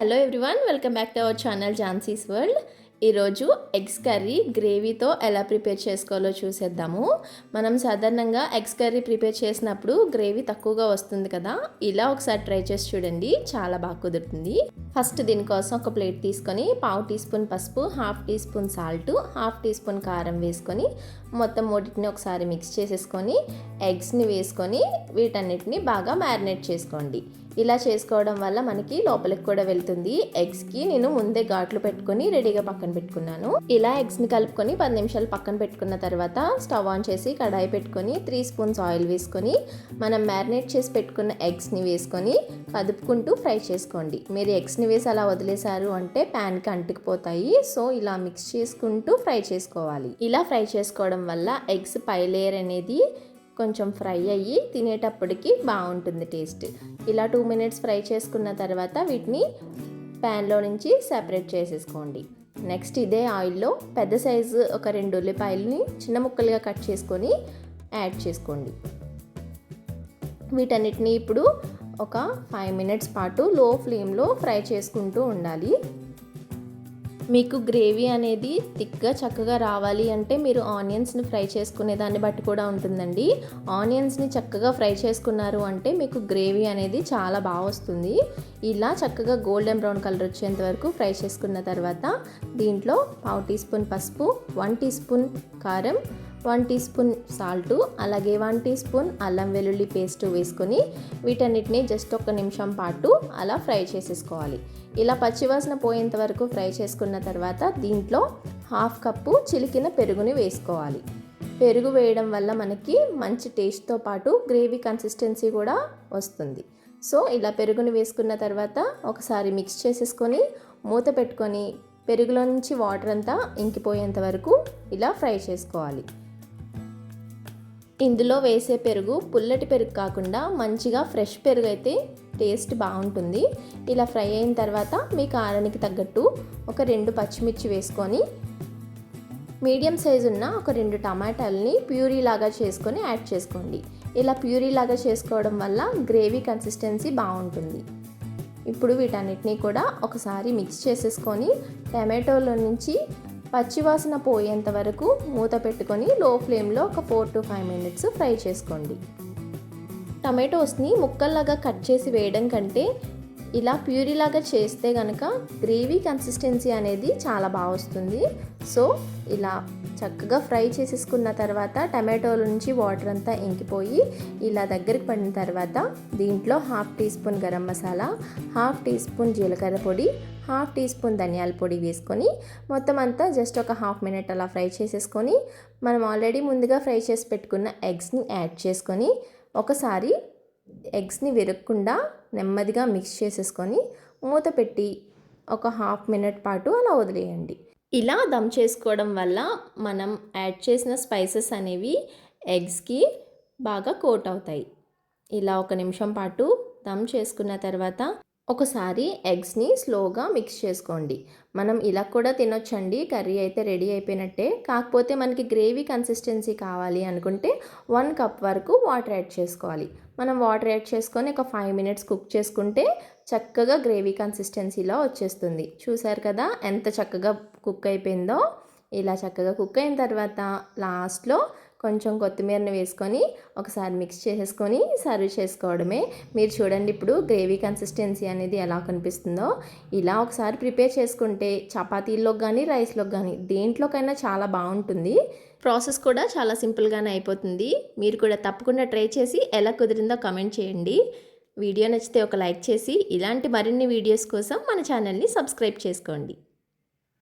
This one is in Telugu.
Hello everyone, welcome back to our channel Jhansi's world. ఈరోజు ఎగ్స్ కర్రీ గ్రేవీతో ఎలా ప్రిపేర్ చేసుకోవాలో చూసేద్దాము. మనం సాధారణంగా ఎగ్స్ కర్రీ ప్రిపేర్ చేసినప్పుడు గ్రేవీ తక్కువగా వస్తుంది కదా, ఇలా ఒకసారి ట్రై చేసి చూడండి, చాలా బాగా కుదురుతుంది. ఫస్ట్ దీనికోసం ఒక ప్లేట్ తీసుకొని 1/2 టీ స్పూన్ పసుపు, 1/2 teaspoon salt, 1/2 teaspoon కారం వేసుకొని మొత్తం మూడింటిని ఒకసారి మిక్స్ చేసేసుకొని ఎగ్స్ని వేసుకొని వీటన్నిటిని బాగా మ్యారినేట్ చేసుకోండి. ఇలా చేసుకోవడం వల్ల మనకి లోపలికి కూడా వెళ్తుంది. ఎగ్స్కి నేను ముందే ఘాట్లు పెట్టుకొని రెడీగా పక్కన పెట్టుకున్నాను. ఇలా ఎగ్స్ని కలుపుకొని 10 నిమిషాలు పక్కన పెట్టుకున్న తర్వాత స్టవ్ ఆన్ చేసి కడాయి పెట్టుకొని 3 స్పూన్స్ ఆయిల్ వేసుకొని మనం మ్యారినేట్ చేసి పెట్టుకున్న ఎగ్స్ని వేసుకొని కదుపుకుంటూ ఫ్రై చేసుకోండి. మీరు ఎగ్స్ని వేసి అలా వదిలేశారు అంటే ప్యాన్కి అంటుకుపోతాయి. సో ఇలా మిక్స్ చేసుకుంటూ ఫ్రై చేసుకోవాలి. ఇలా ఫ్రై చేసుకోవడం వల్ల ఎగ్స్ పై లేయర్ అనేది కొంచెం ఫ్రై అయ్యి తినేటప్పటికి బాగుంటుంది టేస్ట్. ఇలా 2 మినిట్స్ ఫ్రై చేసుకున్న తర్వాత వీటిని ప్యాన్లో నుంచి సెపరేట్ చేసేసుకోండి. నెక్స్ట్ ఇదే ఆయిల్లో పెద్ద సైజు ఒక 2 ఉల్లిపాయలని చిన్న ముక్కలుగా కట్ చేసుకొని యాడ్ చేసుకోండి. వీటన్నిటిని ఇప్పుడు ఒక 5 మినిట్స్ పాటు లో ఫ్లేమ్లో ఫ్రై చేసుకుంటూ ఉండాలి. మీకు గ్రేవీ అనేది థిక్గా చక్కగా రావాలి అంటే మీరు ఆనియన్స్ని ఫ్రై చేసుకునే దాన్ని బట్టి కూడా ఉంటుందండి. ఆనియన్స్ని చక్కగా ఫ్రై చేసుకున్నారు అంటే మీకు గ్రేవీ అనేది చాలా బాగా వస్తుంది. ఇలా చక్కగా గోల్డెన్ బ్రౌన్ కలర్ వచ్చేంత వరకు ఫ్రై చేసుకున్న తర్వాత దీంట్లో 1/2 టీ స్పూన్ పసుపు, 1 టీ స్పూన్ కారం, 1 టీ స్పూన్ సాల్ట్, అలాగే 1 టీ స్పూన్ అల్లం వెల్లుల్లి పేస్ట్ వేసుకొని వీటన్నిటిని జస్ట్ 1 నిమిషం పాటు అలా ఫ్రై చేసేసుకోవాలి. ఇలా పచ్చివాసన పోయేంత వరకు ఫ్రై చేసుకున్న తర్వాత దీంట్లో 1/2 కప్పు చిలికిన పెరుగుని వేసుకోవాలి. పెరుగు వేయడం వల్ల మనకి మంచి టేస్ట్తో పాటు గ్రేవీ కన్సిస్టెన్సీ కూడా వస్తుంది. సో ఇలా పెరుగుని వేసుకున్న తర్వాత ఒకసారి మిక్స్ చేసేసుకొని మూత పెట్టుకొని పెరుగులో నుంచి వాటర్ అంతా ఇంకిపోయేంత వరకు ఇలా ఫ్రై చేసుకోవాలి. ఇందులో వేసే పెరుగు పుల్లటి పెరుగు కాకుండా మంచిగా ఫ్రెష్ పెరుగు అయితే టేస్ట్ బాగుంటుంది. ఇలా ఫ్రై అయిన తర్వాత మీ కారానికి తగ్గట్టు ఒక 2 పచ్చిమిర్చి వేసుకొని మీడియం సైజు ఉన్న ఒక 2 టమాటాలని ప్యూరీ లాగా చేసుకొని యాడ్ చేసుకోండి. ఇలా ప్యూరీ లాగా చేసుకోవడం వల్ల గ్రేవీ కన్సిస్టెన్సీ బాగుంటుంది. ఇప్పుడు వీటన్నిటినీ కూడా ఒకసారి మిక్స్ చేసేసుకొని టమాటోలో నుంచి పచ్చివాసన పోయేంత వరకు మూత పెట్టుకొని లో ఫ్లేమ్లో ఒక 4 to 5 మినిట్స్ ఫ్రై చేసుకోండి. టమాటోస్ని ముక్కల్లాగా కట్ చేసి వేయడం కంటే ఇలా ప్యూరీలాగా చేస్తే కనుక గ్రేవీ కన్సిస్టెన్సీ అనేది చాలా బాగా వస్తుంది. సో ఇలా చక్కగా ఫ్రై చేసేసుకున్న తర్వాత టమాటోల నుంచి వాటర్ అంతా ఇంకిపోయి ఇలా దగ్గరికి పడిన తర్వాత దీంట్లో 1/2 teaspoon garam masala, 1/2 teaspoon జీలకర్ర పొడి, 1/2 టీ స్పూన్ ధనియాల పొడి వేసుకొని మొత్తం అంతా జస్ట్ ఒక 1/2 మినిట్ అలా ఫ్రై చేసేసుకొని మనం ఆల్రెడీ ముందుగా ఫ్రై చేసి పెట్టుకున్న ఎగ్స్ని యాడ్ చేసుకొని ఒకసారి ఎగ్స్ని విరగకుండా నెమ్మదిగా మిక్స్ చేసేసుకొని మూత పెట్టి ఒక 1/2 మినిట్ పాటు అలా వదిలేయండి. ఇలా దమ్ చేసుకోవడం వల్ల మనం యాడ్ చేసిన స్పైసెస్ అనేవి ఎగ్స్కి బాగా కోట్ అవుతాయి. ఇలా 1 నిమిషం పాటు దమ్ చేసుకున్న తర్వాత ఒకసారి ఎగ్స్ని స్లోగా మిక్స్ చేసుకోండి. మనం ఇలా కూడా తినొచ్చండి, కర్రీ అయితే రెడీ అయిపోయినట్టే. కాకపోతే మనకి గ్రేవీ కన్సిస్టెన్సీ కావాలి అనుకుంటే 1 కప్ వరకు వాటర్ యాడ్ చేసుకోవాలి. మనం వాటర్ యాడ్ చేసుకొని ఒక 5 మినిట్స్ కుక్ చేసుకుంటే చక్కగా గ్రేవీ కన్సిస్టెన్సీలో వచ్చేస్తుంది. చూసారు కదా ఎంత చక్కగా కుక్ అయిపోయిందో. ఇలా చక్కగా కుక్ అయిన తర్వాత లాస్ట్లో కొంచెం కొత్తిమీరని వేసుకొని ఒకసారి మిక్స్ చేసేసుకొని సర్వ్ చేసుకోవడమే. మీరు చూడండి ఇప్పుడు గ్రేవీ కన్సిస్టెన్సీ అనేది ఎలా కనిపిస్తుందో. ఇలా ఒకసారి ప్రిపేర్ చేసుకుంటే చపాతీల్లోకి కానీ రైస్లోకి కానీ దేంట్లోకైనా చాలా బాగుంటుంది. ప్రాసెస్ కూడా చాలా సింపుల్గానే అయిపోతుంది. మీరు కూడా తప్పకుండా ట్రై చేసి ఎలా కుదిరిందో కమెంట్ చేయండి. వీడియో నచ్చితే ఒక లైక్ చేసి ఇలాంటి మరిన్ని వీడియోస్ కోసం మన ఛానల్ని సబ్స్క్రైబ్ చేసుకోండి.